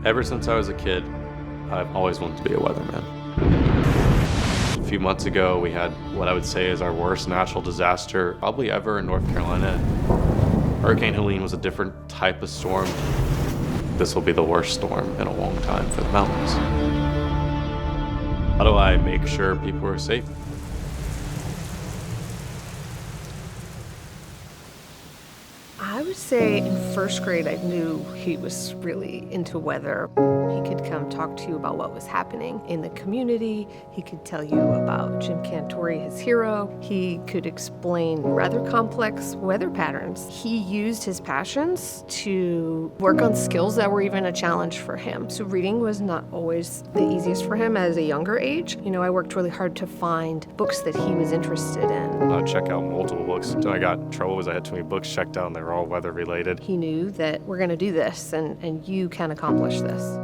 Ever since I was a kid, I've always wanted to be a weatherman. A few months ago, we had what I would say is our worst natural disaster probably ever in North Carolina. Hurricane Helene was a different type of storm. This will be the worst storm in a long time for the mountains. How do I make sure people are safe? I would say in first grade, I knew he was really into weather. He could come talk to you about what was happening in the community. He could tell you about Jim Cantori, his hero. He could explain rather complex weather patterns. He used his passions to work on skills that were even a challenge for him. So reading was not always the easiest for him as a younger age. I worked really hard to find books that he was interested in. I'd check out multiple books until I got in trouble because I had too many books checked out and they were all weather related. He knew that we're going to do this and you can accomplish this.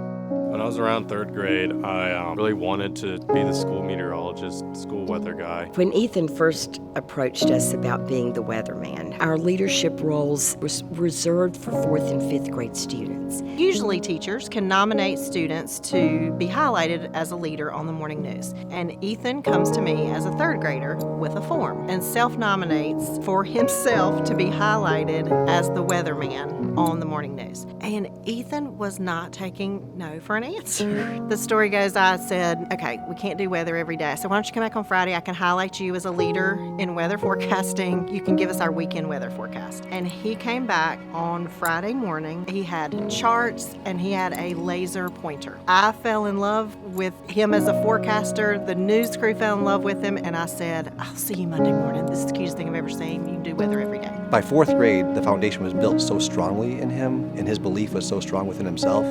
When I was around third grade, I really wanted to be the school meteorologist, school weather guy. When Ethan first approached us about being the weatherman, our leadership roles was reserved for 4th and 5th grade students. Usually teachers can nominate students to be highlighted as a leader on the morning news. And Ethan comes to me as a 3rd grader with a form and self-nominates for himself to be highlighted as the weatherman on the morning news. And Ethan was not taking no for an answer. The story goes, I said, okay, we can't do weather every day, so why don't you come back on Friday? I can highlight you as a leader in weather forecasting. You can give us our weekend weather forecast. And he came back on Friday morning. He had charts and he had a laser pointer. I fell in love with him as a forecaster. The news crew fell in love with him, and I said, I'll see you Monday morning. This is the cutest thing I've ever seen. You can do weather every day. By 4th grade, the foundation was built so strongly in him, and his belief was so strong within himself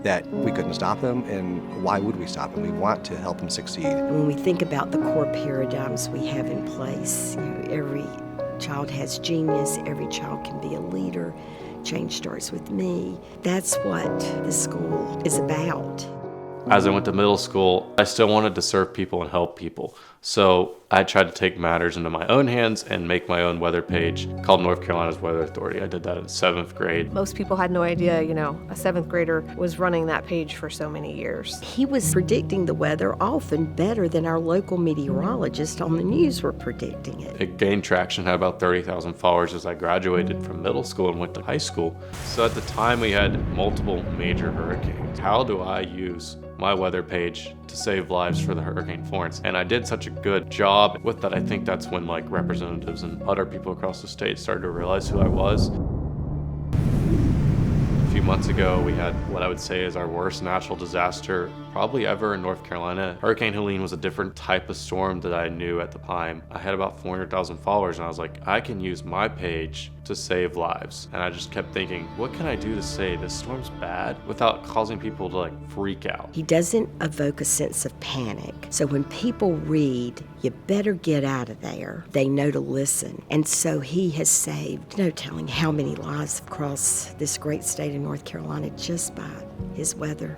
that we couldn't stop him, and why would we stop him? We want to help him succeed. When we think about the core paradigms we have in place, every child has genius, every child can be a leader, change starts with me. That's what the school is about. As I went to middle school, I still wanted to serve people and help people. So I tried to take matters into my own hands and make my own weather page called North Carolina's Weather Authority. I did that in 7th grade. Most people had no idea, a 7th grader was running that page for so many years. He was predicting the weather often better than our local meteorologists on the news were predicting it. It gained traction, had about 30,000 followers as I graduated from middle school and went to high school. So at the time we had multiple major hurricanes. How do I use my weather page to save lives for the Hurricane Florence? And I did such a good job with that. I think that's when representatives and other people across the state started to realize who I was. A few months ago, we had what I would say is our worst natural disaster probably ever in North Carolina. Hurricane Helene was a different type of storm that I knew at the time. I had about 400,000 followers, and I was like, I can use my page to save lives. And I just kept thinking, what can I do to say this storm's bad without causing people to freak out? He doesn't evoke a sense of panic. So when people read, you better get out of there, they know to listen. And so he has saved, no telling how many lives across this great state of North Carolina just by his weather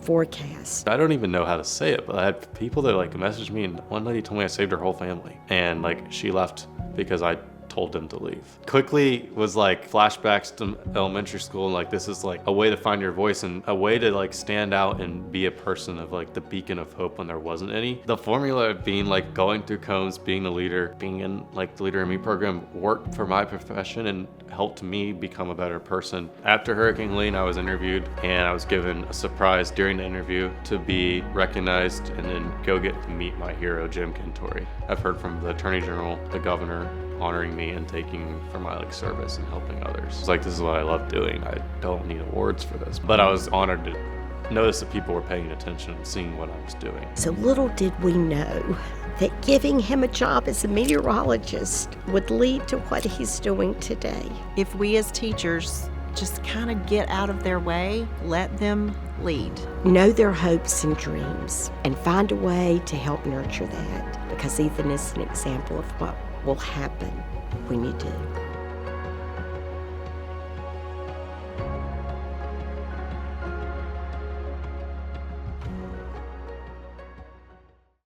forecast. I don't even know how to say it, but I had people that messaged me, and one lady told me I saved her whole family. And she left because I told them to leave. Quickly was flashbacks to elementary school, and this is a way to find your voice and a way to stand out and be a person of the beacon of hope when there wasn't any. The formula of being going through combs, being a leader, being in the Leader in Me program worked for my profession and helped me become a better person. After Hurricane Helene, I was interviewed, and I was given a surprise during the interview to be recognized and then go get to meet my hero, Jim Cantori. I've heard from the Attorney General, the Governor, honoring me and taking me for my service and helping others. It's this is what I love doing. I don't need awards for this, but I was honored to notice that people were paying attention and seeing what I was doing. So little did we know that giving him a job as a meteorologist would lead to what he's doing today. If we as teachers just kind of get out of their way, let them lead. Know their hopes and dreams and find a way to help nurture that, because Ethan is an example of what will happen when you do.